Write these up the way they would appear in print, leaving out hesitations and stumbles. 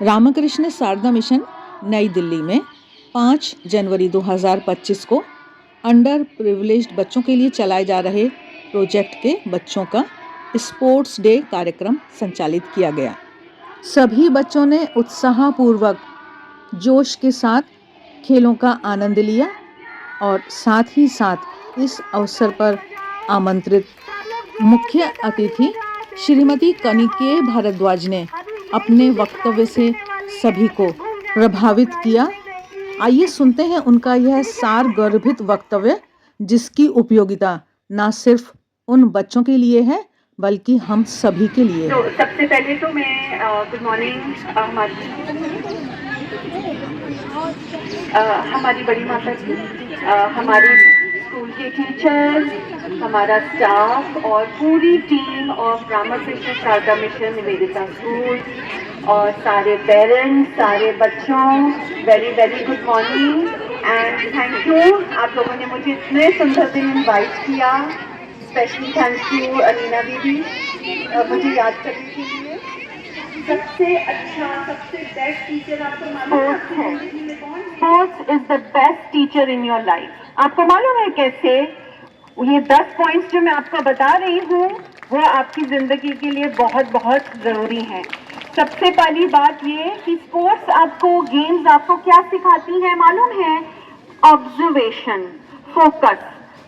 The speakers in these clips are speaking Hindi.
रामकृष्ण शारदा मिशन नई दिल्ली में 5 जनवरी 2025 को अंडर प्रिविलेज्ड बच्चों के लिए चलाए जा रहे प्रोजेक्ट के बच्चों का स्पोर्ट्स डे कार्यक्रम संचालित किया गया। सभी बच्चों ने उत्साहपूर्वक जोश के साथ खेलों का आनंद लिया और साथ ही साथ इस अवसर पर आमंत्रित मुख्य अतिथि श्रीमती कनिकेय भारद्वाज ने अपने वक्तव्य से सभी को प्रभावित किया। आइए सुनते हैं उनका यह सारगर्भित वक्तव्य, जिसकी उपयोगिता न सिर्फ उन बच्चों के लिए है बल्कि हम सभी के लिए। तो सबसे पहले तो मैं गुड मॉर्निंग हमारी बड़ी माता जी, हमारे स्कूल के टीचर्स, हमारा स्टाफ और पूरी team of Ramakrishna Sarada Mission Nivedita School और सारे पेरेंट्स, सारे बच्चों, very very good morning and thank you. आप लोगों ने मुझे इतने सुंदर दिन इनवाइट किया। स्पेशली थैंक यू अनीना दीदी मुझे याद करने के लिए। सबसे अच्छा, सबसे बेस्ट टीचर आपको मालूम है? Sports is the best teacher in your life. आपको मालूम है कैसे? ये 10 पॉइंट्स जो मैं आपको बता रही हूँ वो आपकी जिंदगी के लिए बहुत बहुत जरूरी है। सबसे पहली बात ये कि स्पोर्ट्स आपको, गेम्स आपको क्या सिखाती है मालूम है? Observation, focus.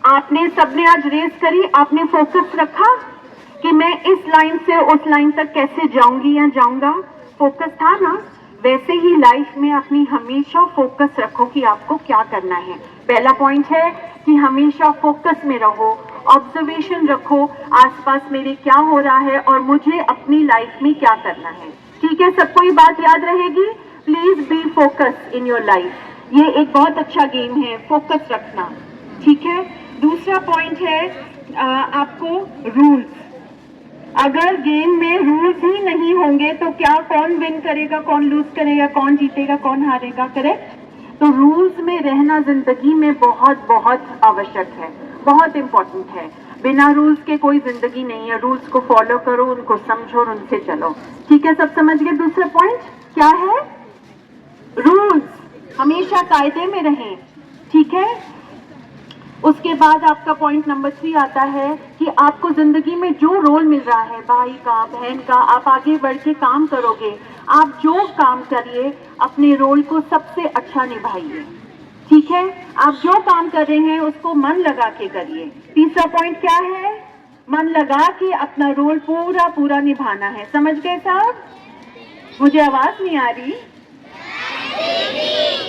आपने सबने आज रेस करी, आपने फोकस रखा कि मैं इस लाइन से उस लाइन तक कैसे जाऊंगी या जाऊंगा, फोकस था ना? वैसे ही लाइफ में अपनी हमेशा फोकस रखो कि आपको क्या करना है। पहला पॉइंट है कि हमेशा फोकस में रहो, ऑब्जर्वेशन रखो, आसपास मेरे क्या हो रहा है और मुझे अपनी लाइफ में क्या करना है। ठीक है, सबको ये बात याद रहेगी? Please be focus in your life. ये एक बहुत अच्छा गेम है, फोकस रखना। ठीक है, दूसरा पॉइंट है आपको रूल्स। अगर गेम में रूल्स ही नहीं होंगे तो क्या, कौन विन करेगा, कौन लूज करेगा, कौन जीतेगा, कौन हारेगा? करेक्ट? तो रूल्स में रहना जिंदगी में बहुत बहुत आवश्यक है, बहुत इंपॉर्टेंट है। बिना रूल्स के कोई जिंदगी नहीं है। रूल्स को फॉलो करो, उनको समझो और उनसे चलो। ठीक है, सब समझ गए? दूसरा पॉइंट क्या है? रूल्स, हमेशा कायदे में रहें। ठीक है, उसके बाद आपका पॉइंट नंबर 3 आता है कि आपको जिंदगी में जो रोल मिल रहा है, भाई का, बहन का, आप आगे बढ़ के काम करोगे। आप जो काम करिए अपने रोल को सबसे अच्छा निभाइए। ठीक है, आप जो काम कर रहे हैं उसको मन लगा के करिए। तीसरा पॉइंट क्या है? मन लगा के अपना रोल पूरा पूरा निभाना है। समझ गए साहब? मुझे आवाज नहीं आ रही?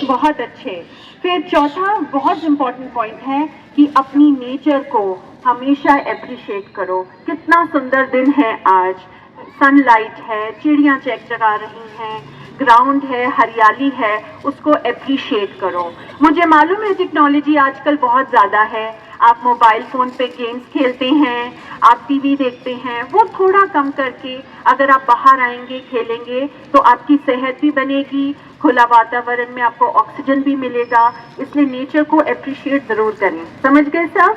बहुत अच्छे। फिर चौथा बहुत इंपॉर्टेंट पॉइंट है कि अपनी नेचर को हमेशा एप्रिशिएट करो। कितना सुंदर दिन है आज, सनलाइट है, चिड़ियां चहचहा रही हैं, ग्राउंड है, हरियाली है, उसको एप्रिशिएट करो। मुझे मालूम है टेक्नोलॉजी आजकल बहुत ज़्यादा है, आप मोबाइल फ़ोन पे गेम्स खेलते हैं, आप टीवी देखते हैं, वो थोड़ा कम करके अगर आप बाहर आएंगे, खेलेंगे तो आपकी सेहत भी बनेगी, खुला वातावरण में आपको ऑक्सीजन भी मिलेगा। इसलिए नेचर को एप्रिशिएट ज़रूर करें। समझ गए सब?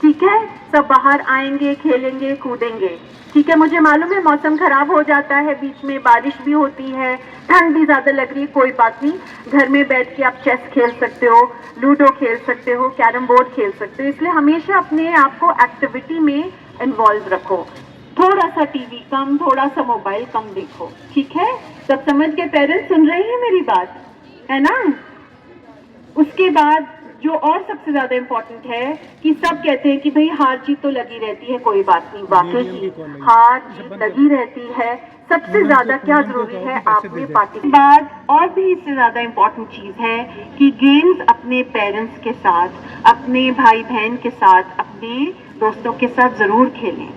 ठीक है, सब बाहर आएंगे, खेलेंगे, कूदेंगे। ठीक है, मुझे मालूम है मौसम खराब हो जाता है, बीच में बारिश भी होती है, ठंड भी ज्यादा लग रही है, कोई बात नहीं, घर में बैठ के आप चेस खेल सकते हो, लूडो खेल सकते हो, कैरम बोर्ड खेल सकते हो। इसलिए हमेशा अपने आप को एक्टिविटी में इन्वॉल्व रखो। थोड़ा सा टीवी कम, थोड़ा सा मोबाइल कम देखो। ठीक है, सब समझ के? पेरेंट्स सुन रहे हैं मेरी बात, है ना? उसके बाद जो और सबसे ज्यादा इम्पोर्टेंट है कि सब कहते हैं कि भाई हार जीत तो लगी रहती है, कोई बात नहीं, वाकई हार जीत लगी रहती है। सबसे ज्यादा क्या जरूरी है, आपने पार्टी बाद और भी इससे ज्यादा इम्पोर्टेंट चीज है कि गेम्स अपने पेरेंट्स के साथ, अपने भाई बहन के साथ, अपने दोस्तों के साथ जरूर खेलें।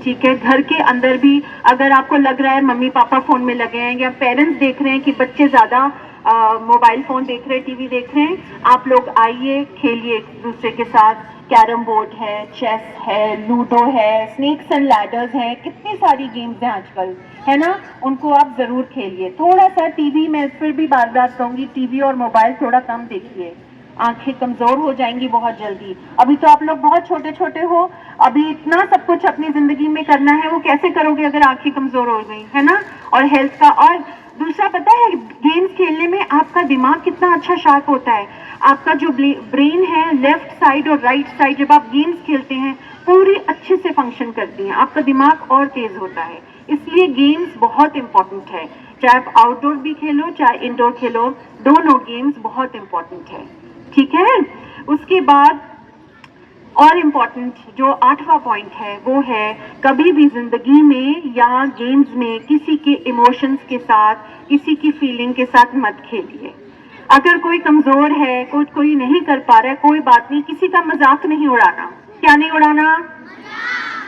ठीक है, घर के अंदर भी अगर आपको लग रहा है मम्मी पापा फोन में लगे हैं या पेरेंट्स देख रहे हैं कि बच्चे ज्यादा मोबाइल फोन देख रहे हैं, टीवी देख रहे हैं, आप लोग आइए, खेलिए एक दूसरे के साथ। कैरम बोर्ड है, चेस है, लूडो है, स्नेक्स एंड लैडर्स है, कितनी सारी गेम्स हैं आजकल, है ना? उनको आप जरूर खेलिए। थोड़ा सा टीवी, मैं फिर भी बार बार कहूंगी, टीवी और मोबाइल थोड़ा कम देखिए, आंखें कमजोर हो जाएंगी बहुत जल्दी। अभी तो आप लोग बहुत छोटे छोटे हो, अभी इतना सब कुछ अपनी जिंदगी में करना है, वो कैसे करोगे अगर आंखें कमजोर हो गई, है ना? और हेल्थ का, और दूसरा पता है, गेम्स खेलने में आपका दिमाग कितना अच्छा शार्प होता है। आपका जो ब्रेन है, लेफ्ट साइड और राइट साइड, जब आप गेम्स खेलते हैं पूरी अच्छे से फंक्शन करती हैं, आपका दिमाग और तेज होता है। इसलिए गेम्स बहुत इंपॉर्टेंट है, चाहे आप आउटडोर भी खेलो चाहे इंडोर खेलो, दोनों गेम्स बहुत इंपॉर्टेंट है। ठीक है। उसके बाद और इम्पॉर्टेंट जो 8वां पॉइंट है वो है, कभी भी जिंदगी में या गेम्स में किसी के इमोशंस के साथ, किसी की फीलिंग के साथ मत खेलिए। अगर कोई कमजोर है, कोई नहीं कर पा रहा है, कोई बात नहीं, किसी का मजाक नहीं उड़ाना। क्या नहीं उड़ाना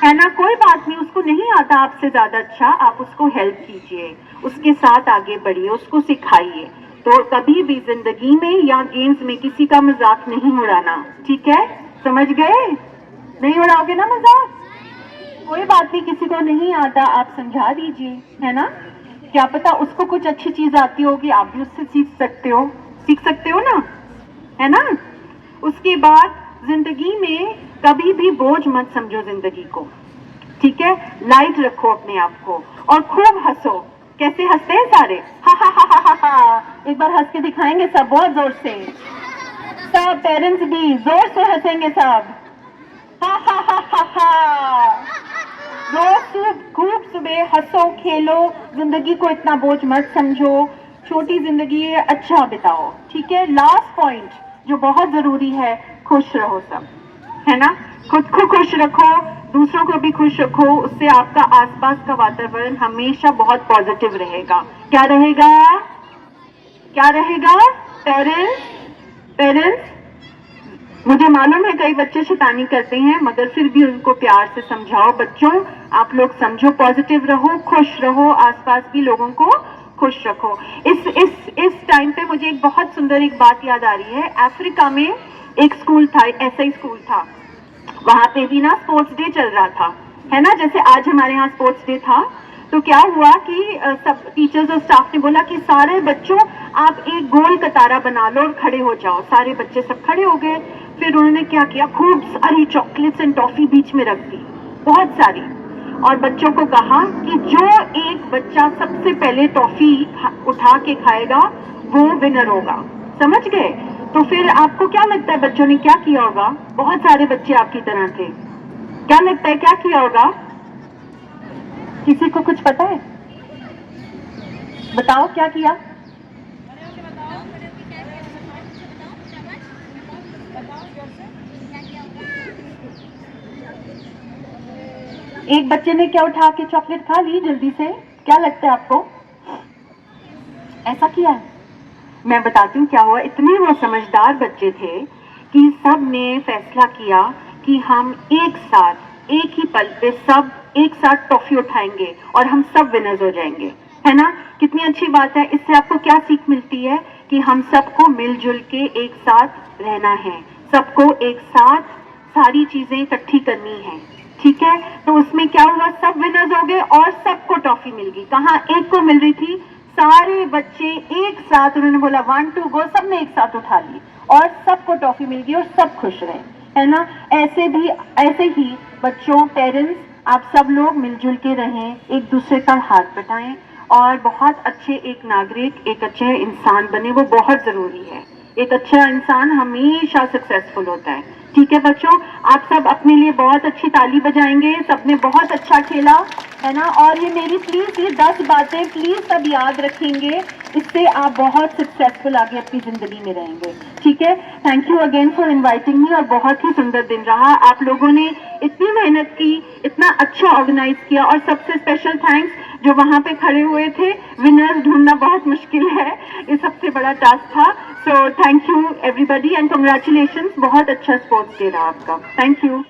है ना, कोई बात नहीं, उसको नहीं आता आपसे ज्यादा अच्छा, आप उसको हेल्प कीजिए, उसके साथ आगे बढ़िए, उसको सिखाइए। तो कभी भी जिंदगी में या गेम्स में किसी का मजाक नहीं उड़ाना। ठीक है, समझ गए? नहीं उड़ाओगे ना मजाक? कोई बात नहीं, किसी को नहीं आता आप समझा दीजिए, है ना। क्या पता उसको कुछ अच्छी चीज आती होगी, आप भी उससे सीख सकते हो ना, है ना। उसके बाद जिंदगी में कभी भी बोझ मत समझो जिंदगी को। ठीक है, लाइट रखो अपने आप को और खूब हंसो। कैसे हंसते हैं सारे? हा हा हा हा हा हा। एक बार हंस के दिखाएंगे सब, बहुत जोर से। सब पेरेंट्स भी जोर से हंसेंगे सब। हा हा हा हा हा। रोज खूब सुबह हंसो, खेलो, जिंदगी को इतना बोझ मत समझो, छोटी जिंदगी है, अच्छा बिताओ। ठीक है। लास्ट पॉइंट जो बहुत जरूरी है, खुश रहो सब, है ना। खुद को खुश रखो, दूसरों को भी खुश रखो, उससे आपका आसपास का वातावरण हमेशा बहुत पॉजिटिव रहेगा। क्या रहेगा? क्या रहेगा? पेरेंट्स, मुझे मालूम है कई बच्चे शैतानी करते हैं, मगर फिर भी उनको प्यार से समझाओ। बच्चों, आप लोग समझो, पॉजिटिव रहो, खुश रहो, आसपास भी लोगों को खुश रखो। इस टाइम पे मुझे एक बहुत सुंदर एक बात याद आ रही है। अफ्रीका में एक स्कूल था, ऐसा ही स्कूल था, वहां पे भी ना स्पोर्ट्स डे चल रहा था, है ना, जैसे आज हमारे यहाँ स्पोर्ट्स डे था। तो क्या हुआ कि सब टीचर्स और स्टाफ ने बोला कि सारे बच्चों आप एक गोल कतारा बना लो और खड़े हो जाओ। सारे बच्चे सब खड़े हो गए। फिर उन्होंने क्या किया, खूब सारी चॉकलेट्स एंड टॉफी बीच में रख दी, बहुत सारी, और बच्चों को कहा कि जो एक बच्चा सबसे पहले टॉफी उठा के खाएगा वो विनर होगा। समझ गए? तो फिर आपको क्या लगता है बच्चों ने क्या किया होगा? बहुत सारे बच्चे आपकी तरह थे, क्या लगता है क्या किया होगा? किसी को कुछ पता है? बताओ क्या किया? एक बच्चे ने क्या उठा के चॉकलेट खा ली जल्दी से, क्या लगता है आपको? ऐसा किया है? मैं बताती हूँ क्या हुआ। इतने वो समझदार बच्चे थे कि सब ने फैसला किया कि हम एक साथ एक ही पल पे सब एक साथ टॉफी उठाएंगे और हम सब विनर्स हो जाएंगे, है ना। कितनी अच्छी बात है। इससे आपको क्या सीख मिलती है कि हम सबको मिलजुल के एक साथ रहना है, सबको एक साथ सारी चीजें इकट्ठी करनी है। ठीक है। तो उसमें क्या हुआ, सब विनर्स हो गए और सबको टॉफी मिल गई। कहाँ एक को मिल रही थी, सारे बच्चे एक साथ, उन्होंने बोला 1 2 गो, सबने एक साथ उठा ली और सबको टॉफी मिल गई और सब खुश रहे, है ना। ऐसे ही बच्चों, पेरेंट्स, आप सब लोग मिलजुल के रहें, एक दूसरे का हाथ बटाएं और बहुत अच्छे एक नागरिक, एक अच्छे इंसान बने, वो बहुत जरूरी है। एक अच्छा इंसान हमेशा सक्सेसफुल होता है। ठीक है बच्चों, आप सब अपने लिए बहुत अच्छी ताली बजाएंगे, सबने बहुत अच्छा खेला, है ना। और ये मेरी प्लीज ये 10 बातें प्लीज सब याद रखेंगे, इससे आप बहुत सक्सेसफुल आगे अपनी जिंदगी में रहेंगे। ठीक है। Thank you again for inviting me, और बहुत ही सुंदर दिन रहा। आप लोगों ने इतनी मेहनत की, इतना अच्छा ऑर्गेनाइज किया, और सबसे स्पेशल थैंक्स जो वहां पे खड़े हुए थे। विनर्स ढूंढना बहुत मुश्किल है, ये सबसे बड़ा टास्क था। So thank you everybody and congratulations, बहुत अच्छा स्पोर्ट्स डे रहा आपका। Thank you.